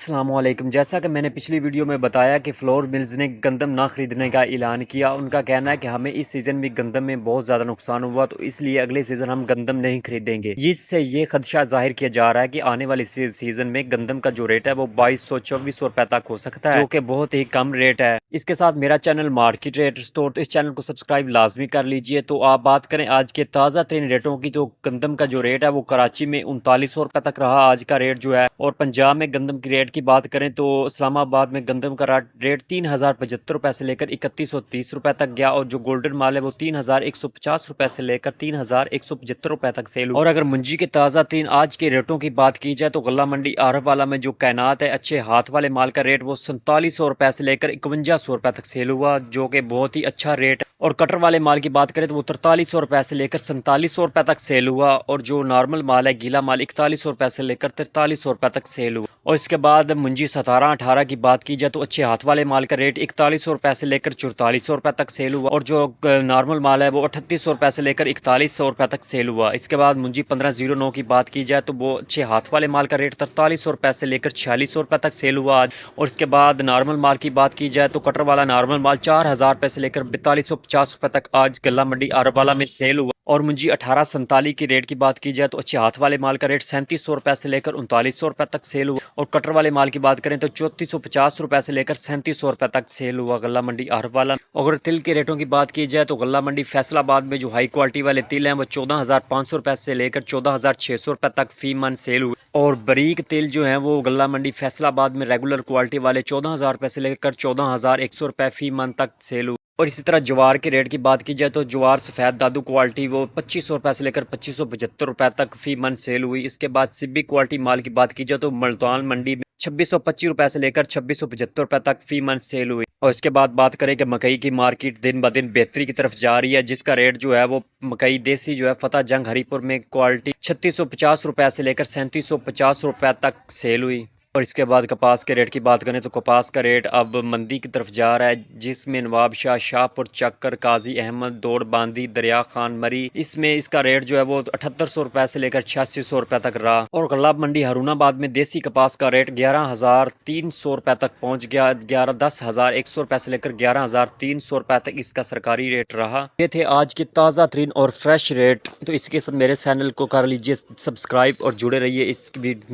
अस्सलामुअलैकुम। जैसा कि मैंने पिछली वीडियो में बताया कि फ्लोर मिल्स ने गंदम ना खरीदने का ऐलान किया। उनका कहना है कि हमें इस सीज़न में गंदम में बहुत ज़्यादा नुकसान हुआ, तो इसलिए अगले सीज़न हम गंदम नहीं खरीदेंगे। जिससे ये खदशा जाहिर किया जा रहा है कि आने वाले सीज़न में गंदम का जो रेट है वो 2200-2400 रुपए तक हो सकता है, जो कि बहुत ही कम रेट है। इसके साथ मेरा चैनल मार्केट रेट स्टोर, तो इस चैनल को सब्सक्राइब लाजमी कर लीजिए। तो आप बात करें आज के ताज़ा तरीन रेटों की, तो गंदम का जो रेट है वो कराची में 3900 रुपए तक रहा आज का रेट जो है। और पंजाब में गंदम की रेट की बात करें तो इस्लामाबाद में गंदम का रेट 3075 रुपए से लेकर 3130 रुपए तक गया। और जो गोल्डन माल है वो 3150 रुपए से लेकर 3175 रुपए तक सेल हुआ। और अगर मुंजी के ताज़ा तीन आज के रेटों की बात की जाए तो गल्ला मंडी आरब वाला में जो कैनात है अच्छे हाथ वाले माल का रेट वो 4700 रुपए से लेकर 5100 रुपए तक सेल हुआ, जो कि बहुत ही अच्छा रेट। और कटर वाले माल की बात करें तो वो 4300 रुपए से लेकर 4700 रुपए तक सेल हुआ। और जो नॉर्मल माल है गीला माल 4100 रुपए से लेकर 4300 रुपए तक सेल हुआ। और इसके बाद मुंजी 17-18 की बात की जाए तो अच्छे हाथ वाले माल का रेट 4100 रुपए से लेकर 4400 रुपए तक सेल हुआ। और जो नॉर्मल माल है वो 3800 रुपए से लेकर 4100 रुपए तक सेल हुआ। इसके बाद मुंजी 1509 की बात की जाए तो वो अच्छे हाथ वाले माल का रेट 4300 रुपए से लेकर 4600 रुपए तक सेल हुआ आज। और इसके बाद नॉर्मल माल की बात की जाए तो कटर वाला नॉर्मल माल 4000 रुपए से लेकर 4250 रुपए तक आज गल्ला मंडी आरब वाला में सेल हुआ। और मुंजी 1847 की रेट की बात की जाए तो अच्छे हाथ वाले माल का रेट 3700 रुपए से लेकर 3900 रुपए तक सेल हुआ। और कटर वाले माल की बात करें तो 3450 रुपए से लेकर 3700 रुपए तक सेल हुआ गल्ला मंडी आरब वाला। अगर तिल के रेटों की बात की जाए तो गल्ला मंडी फैसलाबाद में जो हाई क्वालिटी वाले तिल हैं वो 14500 रुपए से लेकर 14600 रुपए तक फी मन सेल हुए। और बारीक तिल जो है वो गल्ला मंडी फैसलाबाद में रेगुलर क्वालिटी वाले 14000 रुपए से लेकर 14100 रुपए फी मन तक सेल हुए। और इसी तरह ज्वार के रेट की बात की जाए तो ज्वार सफ़ेद दादू क्वालिटी वो 2500 रुपए से लेकर 2575 रुपए तक फी मन सेल हुई। इसके बाद सिब्बी क्वालिटी माल की बात की जाए तो मुल्तान मंडी में 2625 रुपए से लेकर 2675 रुपए तक फी मन सेल हुई। और इसके बाद बात करें कि मकई की मार्केट दिन ब दिन बेहतरी की तरफ जा रही है, जिसका रेट जो है वो मकई देसी जो है फतेह जंग हरीपुर में क्वालिटी 3650 रुपए से लेकर 3750 रुपए तक सेल हुई। और इसके बाद कपास के रेट की बात करें तो कपास का रेट अब मंदी की तरफ जा रहा है, जिसमें नवाब शाह, शाहपुर, चक्कर, काजी अहमद, दौड़ बांदी, दरिया खान मरी, इसमें इसका रेट जो है वो 7800 रुपए से लेकर 8600 रुपए तक रहा। और गल्लाब मंडी हरूनाबाद में देसी कपास का रेट 11300 रुपए तक पहुंच गया। 10,100 रुपए से लेकर 11300 रुपए तक इसका सरकारी रेट रहा। ये थे आज के ताज़ा तरीन और फ्रेश रेट। तो इसके साथ मेरे चैनल को कर लीजिए सब्सक्राइब और जुड़े रहिए इस वीडियो में।